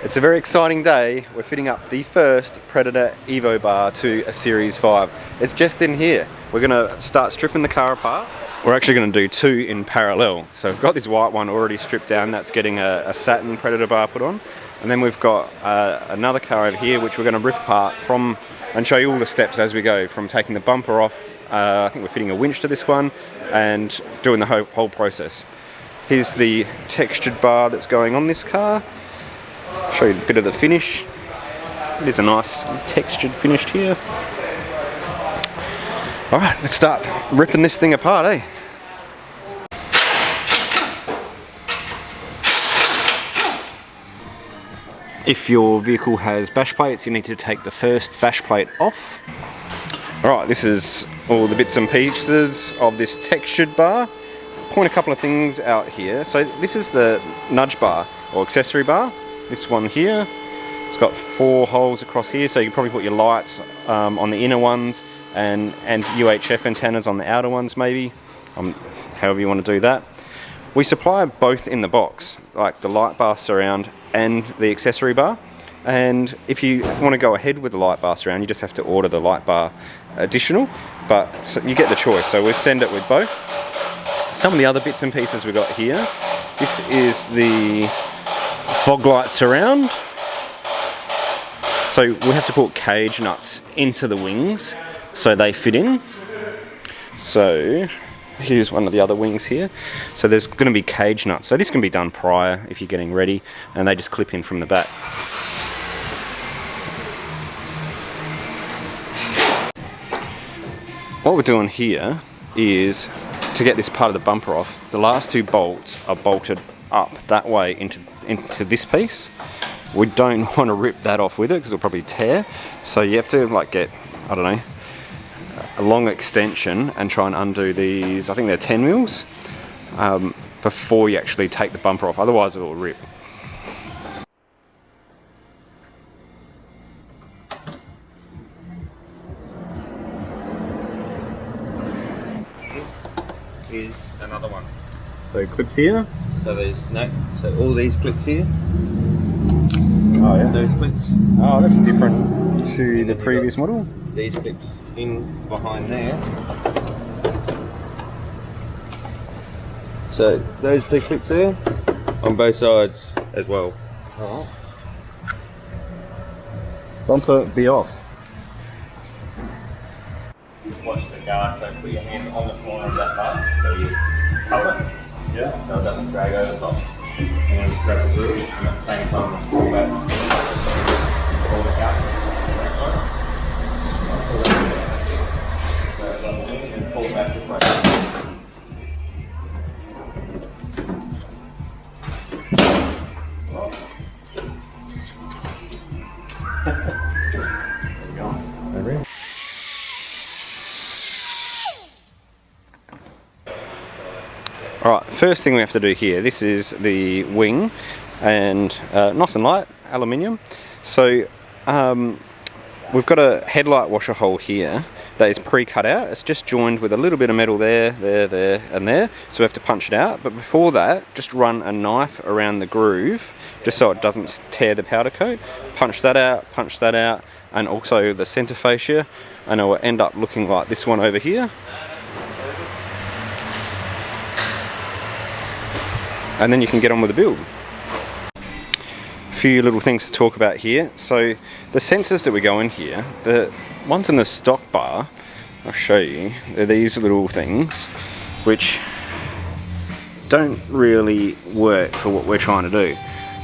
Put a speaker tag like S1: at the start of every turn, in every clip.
S1: It's a very exciting day. We're fitting up the first Predator Evo bar to a Series 5. It's just in here. We're going to start stripping the car apart. We're actually going to do two in parallel. So we've got this white one already stripped down. That's getting a satin Predator bar put on. And then we've got another car over here which we're going to rip apart from and show you all the steps as we go, from taking the bumper off. I think we're fitting a winch to this one and doing the whole process. Here's the textured bar that's going on this car. I'll show you a bit of the finish. It is a nice textured finish here. Alright, let's start ripping this thing apart, eh? If your vehicle has bash plates, you need to take the first bash plate off. Alright, this is all the bits and pieces of this textured bar. Point a couple of things out here. So this is the nudge bar or accessory bar. This one here, it's got 4 holes across here, so you can probably put your lights on the inner ones and UHF antennas on the outer ones maybe, however you want to do that. We supply both in the box, like the light bar surround and the accessory bar, and if you want to go ahead with the light bar surround, you just have to order the light bar additional, but so you get the choice, so we'll send it with both. Some of the other bits and pieces we've got here, this is the fog light surround. So we have to put cage nuts into the wings so they fit in. So here's one of the other wings here. So there's going to be cage nuts. So this can be done prior if you're getting ready, and they just clip in from the back. What we're doing here is to get this part of the bumper off. The last 2 bolts are bolted up that way into this piece. We don't want to rip that off with it because it'll probably tear. So you have to like get, I don't know, a long extension and try and undo these, I think they're 10 mils, before you actually take the bumper off, otherwise it will rip. Here's another one. So clips here. So there's so all these clips here. Oh yeah. Those clips. Oh, that's different to the previous model. These clips in behind there. So those 2 clips there on both sides as well. Oh. Bumper be off. Watch the guard, so put your hand on the corner of that bar, so you hold it. Yeah. So it doesn't drag over the top. And then grab it through, and at the same time pull back. Pull it out. Pull it out. So it's level in and pull it back this way. There we go. Over here. Alright, first thing we have to do here, this is the wing, and nice and light, aluminium. So we've got a headlight washer hole here that is pre-cut out. It's just joined with a little bit of metal there, and there, so we have to punch it out. But before that, just run a knife around the groove, just so it doesn't tear the powder coat. Punch that out, and also the center fascia, and it will end up looking like this one over here. And then you can get on with the build. A few little things to talk about here. So the sensors that we go in here, the ones in the stock bar, I'll show you, they're these little things which don't really work for what we're trying to do.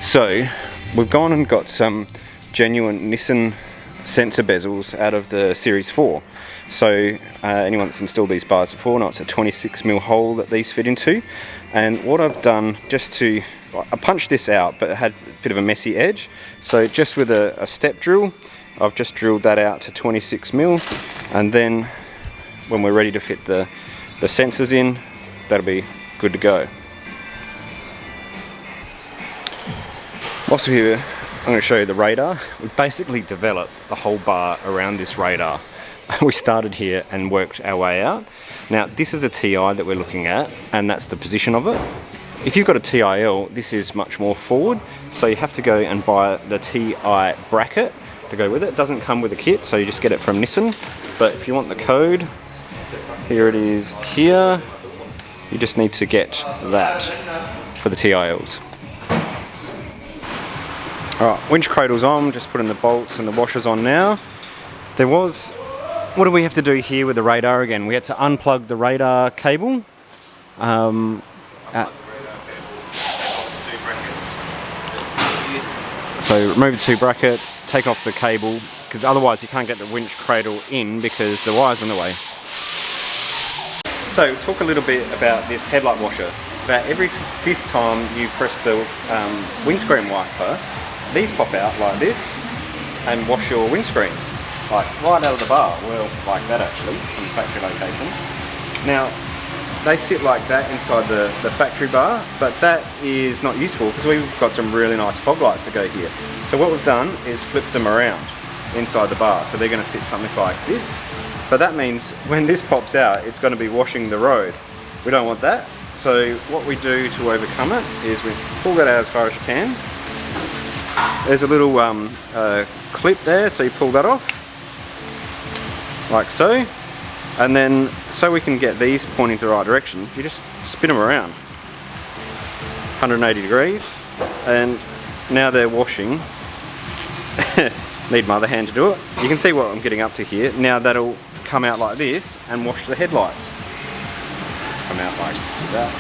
S1: So we've gone and got some genuine Nissan sensor bezels out of the Series 4. So anyone that's installed these bars before knows it's a 26mm hole that these fit into. And what I've done, I punched this out, but it had a bit of a messy edge. So just with a step drill, I've just drilled that out to 26mm. And then when we're ready to fit the sensors in, that'll be good to go. Whilst we're here, I'm going to show you the radar. We basically developed the whole bar around this radar. We started here and worked our way out. Now this is a TI that we're looking at, and that's the position of it. if you've got a TIL, this is much more forward, so you have to go and buy the TI bracket to go with it. It doesn't come with a kit, so you just get it from Nissan. But if you want the code, here it is here. You just need to get that for the TILs. Alright, winch cradle's on, just putting the bolts and the washers on now. There was, what do we have to do here with the radar again? We had to unplug the radar cable. So remove the 2 brackets, take off the cable, because otherwise you can't get the winch cradle in because the wire's in the way. So talk a little bit about this headlight washer. About every 5th time you press the windscreen wiper, these pop out like this and wash your windscreens. Like right out of the bar, well, like that actually, from the factory location. Now, they sit like that inside the factory bar, but that is not useful because we've got some really nice fog lights to go here. So what we've done is flipped them around inside the bar. So they're going to sit something like this. But that means when this pops out, it's going to be washing the road. We don't want that. So what we do to overcome it is we pull that out as far as you can. There's a little clip there, so you pull that off, like so. And then, so we can get these pointing the right direction, you just spin them around 180 degrees, and now they're washing. Need my other hand to do it. You can see what I'm getting up to here. Now that'll come out like this and wash the headlights. Come out like that.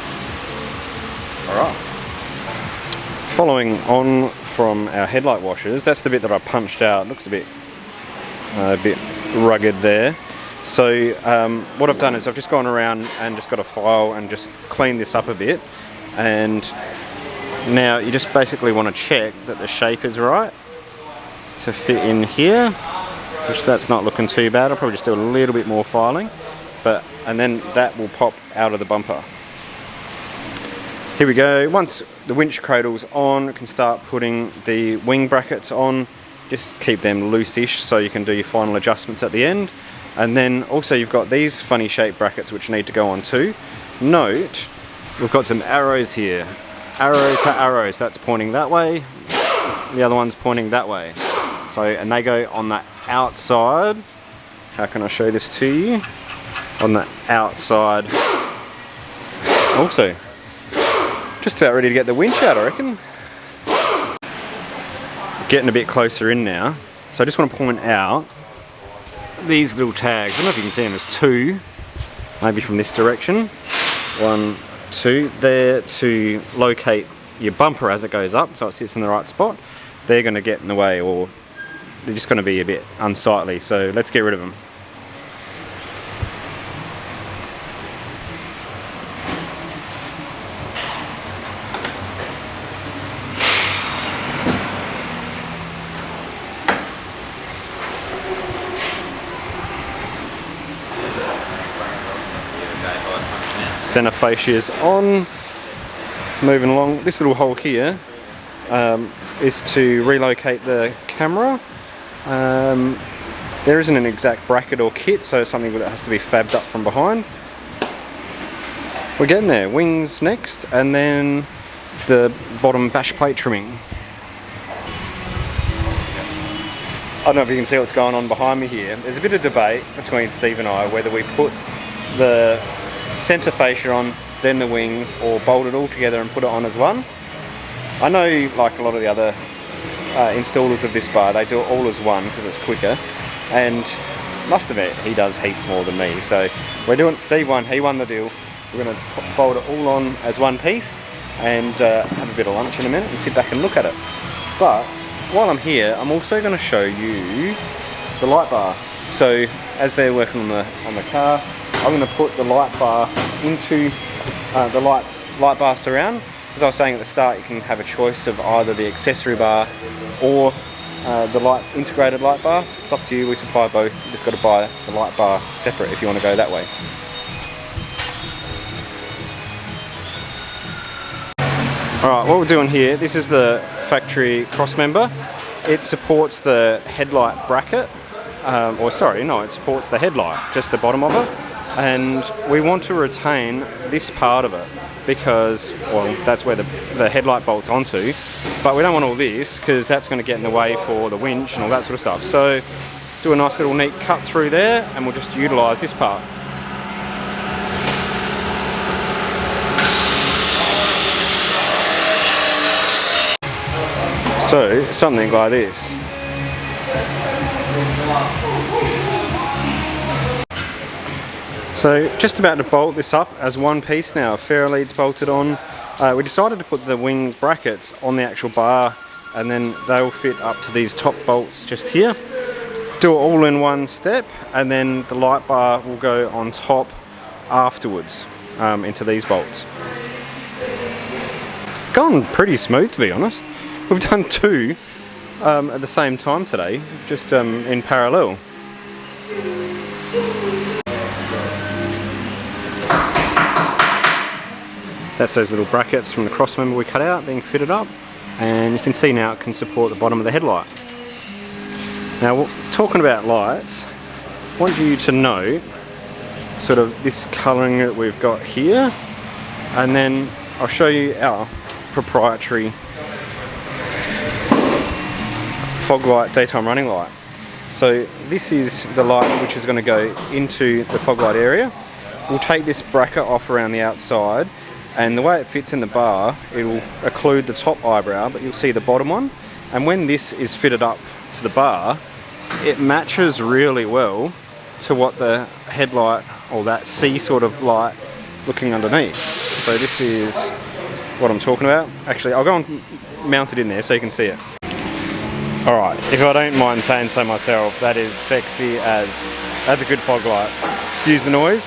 S1: Alright. Following on from our headlight washers, that's the bit that I punched out. It looks a bit rugged there. So what I've done is I've just gone around and just got a file and just cleaned this up a bit, and now you just basically want to check that the shape is right to fit in here, which that's not looking too bad. I'll probably just do a little bit more filing, and then that will pop out of the bumper. Here we go. Once the winch cradle's on, you can start putting the wing brackets on. Just keep them loose-ish so you can do your final adjustments at the end. And then also you've got these funny shaped brackets which need to go on too. Note, we've got some arrows here. Arrow to arrow, so that's pointing that way. The other one's pointing that way. So, and they go on the outside. How can I show this to you? On the outside. Also, just about ready to get the winch out, I reckon. Getting a bit closer in now. So I just want to point out these little tags. I don't know if you can see them, there's 2, maybe from this direction. 1, 2, there to locate your bumper as it goes up, so it sits in the right spot. They're going to get in the way, or they're just going to be a bit unsightly, so let's get rid of them. Center fascia is on. Moving along, this little hole here is to relocate the camera. There isn't an exact bracket or kit, so something that has to be fabbed up from behind. We're getting there. Wings next, and then the bottom bash plate trimming. I don't know if you can see what's going on behind me here. There's a bit of debate between Steve and I whether we put the center fascia on, then the wings, or bolt it all together and put it on as one. I know, like a lot of the other installers of this bar, they do it all as one because it's quicker, and must admit he does heaps more than me. So we're doing, Steve won, he won the deal. We're going to bolt it all on as one piece and have a bit of lunch in a minute and sit back and look at it. But while I'm here, I'm also going to show you the light bar. So as they're working on the car, I'm going to put the light bar into the light bar surround. As I was saying at the start, you can have a choice of either the accessory bar or the integrated light bar. It's up to you, we supply both. You just got to buy the light bar separate if you want to go that way. Alright, what we're doing here, this is the factory cross member. It supports the headlight bracket, it supports the headlight, just the bottom of it. And we want to retain this part of it. because, well, that's where the headlight bolts onto, but we don't want all this because that's going to get in the way for the winch and all that sort of stuff. So do a nice little neat cut through there, and we'll just utilise this part. So something like this. So just about to bolt this up as one piece now. Ferro leads bolted on. We decided to put the wing brackets on the actual bar, and then they'll fit up to these top bolts just here. Do it all in one step, and then the light bar will go on top afterwards into these bolts. Gone pretty smooth, to be honest. We've done two at the same time today, just in parallel. That's those little brackets from the cross member we cut out being fitted up, and you can see now it can support the bottom of the headlight. Now, talking about lights, I want you to note sort of this colouring that we've got here, and then I'll show you our proprietary fog light daytime running light. So this is the light which is going to go into the fog light area. We'll take this bracket off around the outside, and the way it fits in the bar, it will occlude the top eyebrow, but you'll see the bottom one. And when this is fitted up to the bar, it matches really well to what the headlight, or that C sort of light, looking underneath. So this is what I'm talking about. Actually, I'll go and mount it in there so you can see it. Alright, if I don't mind saying so myself, that is sexy as... That's a good fog light. Excuse the noise.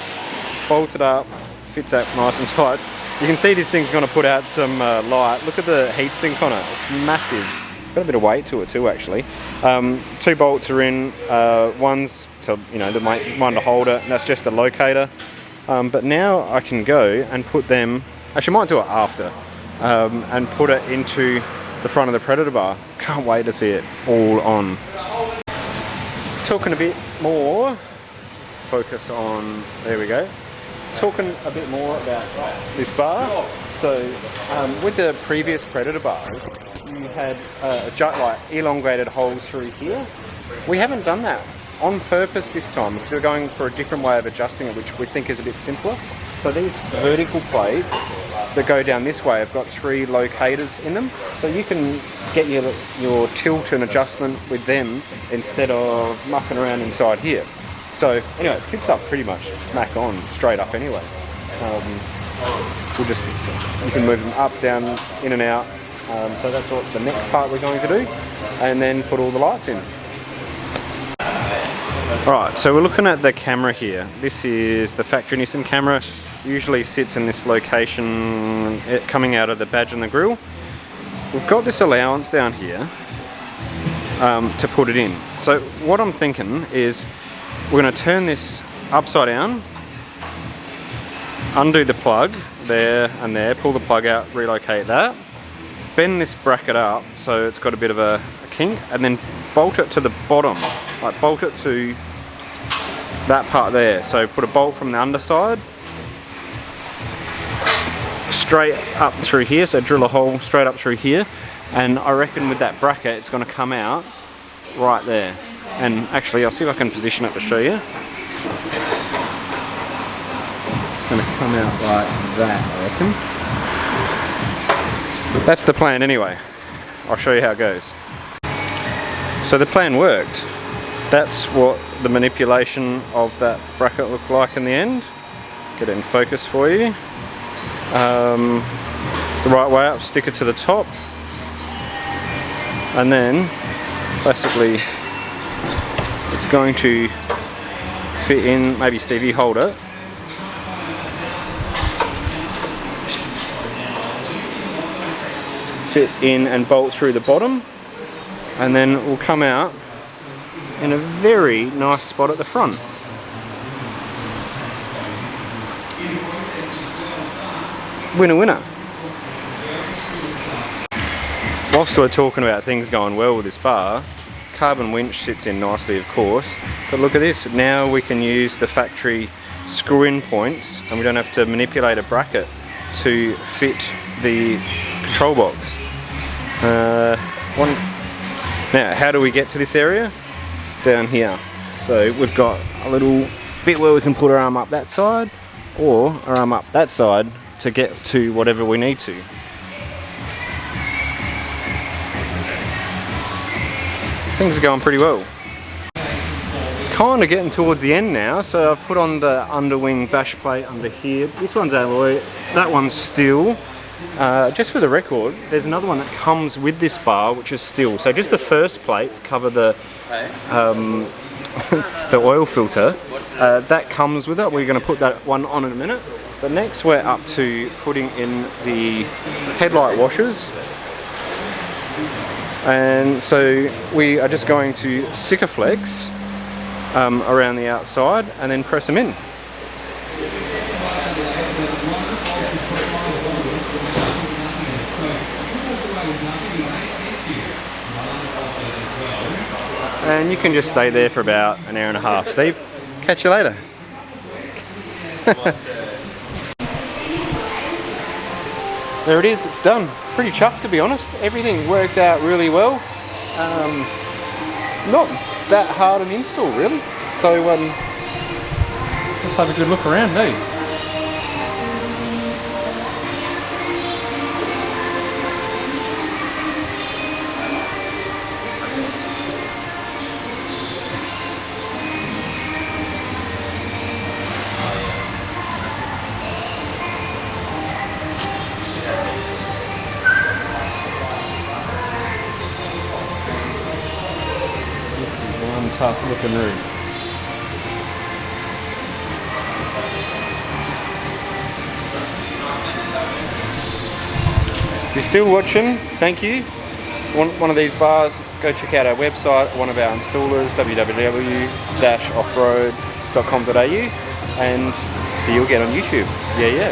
S1: Bolted up, fits up nice and tight. You can see this thing's going to put out some light. Look at the heatsink on it, it's massive. It's got a bit of weight to it too, actually. Two bolts are in, one's to, the one to hold it, and that's just a locator. But now I can go and put them, actually I might do it after, and put it into the front of the Predator bar. Can't wait to see it all on. Talking a bit more, focus on, there we go. Talking a bit more about this bar. So with the previous Predator bar, you had elongated holes through here. We haven't done that on purpose this time because we're going for a different way of adjusting it, which we think is a bit simpler. So these vertical plates that go down this way have got 3 locators in them, so you can get your tilt and adjustment with them instead of mucking around inside here. So anyway, it fits up pretty much smack on, straight up anyway. You can move them up, down, in and out. So that's what the next part we're going to do, and then put all the lights in. Alright, so we're looking at the camera here. This is the factory Nissan camera. Usually sits in this location coming out of the badge and the grille. We've got this allowance down here to put it in. So what I'm thinking is we're going to turn this upside down, undo the plug there and there, pull the plug out, relocate that, bend this bracket up so it's got a bit of a kink, and then bolt it to the bottom, like bolt it to that part there. So put a bolt from the underside straight up through here, so drill a hole straight up through here, and I reckon with that bracket it's going to come out right there. And actually I'll see if I can position it to show you. It's going to come out like that, I reckon. That's the plan anyway. I'll show you how it goes. So the plan worked. That's what the manipulation of that bracket looked like in the end. Get it in focus for you. It's the right way up, stick it to the top, and then basically it's going to fit in. Maybe Stevie, hold it. Fit in and bolt through the bottom, and then it will come out in a very nice spot at the front. Winner, winner. Whilst we're talking about things going well with this bar, carbon winch sits in nicely, of course, but look at this. Now we can use the factory screw-in points and we don't have to manipulate a bracket to fit the control box. Now, how do we get to this area? Down here. So we've got a little bit where we can put our arm up that side, or our arm up that side to get to whatever we need to. Things are going pretty well. Kind of getting towards the end now, so I've put on the underwing bash plate under here. This one's alloy, that one's steel. Just for the record, there's another one that comes with this bar, which is steel. So just the first plate to cover the the oil filter, that comes with it. We're going to put that one on in a minute. But next we're up to putting in the headlight washers. And so we are just going to Sikaflex around the outside and then press them in. And you can just stay there for about an hour and a half. Steve, catch you later. There it is, it's done. Pretty chuffed, to be honest. Everything worked out really well. Not that hard an install, really. So let's have a good look around, eh? Tough looking room. If you're still watching, thank you. Want one of these bars, go check out our website, one of our installers, www.offroad.com.au, and see you again on YouTube. Yeah.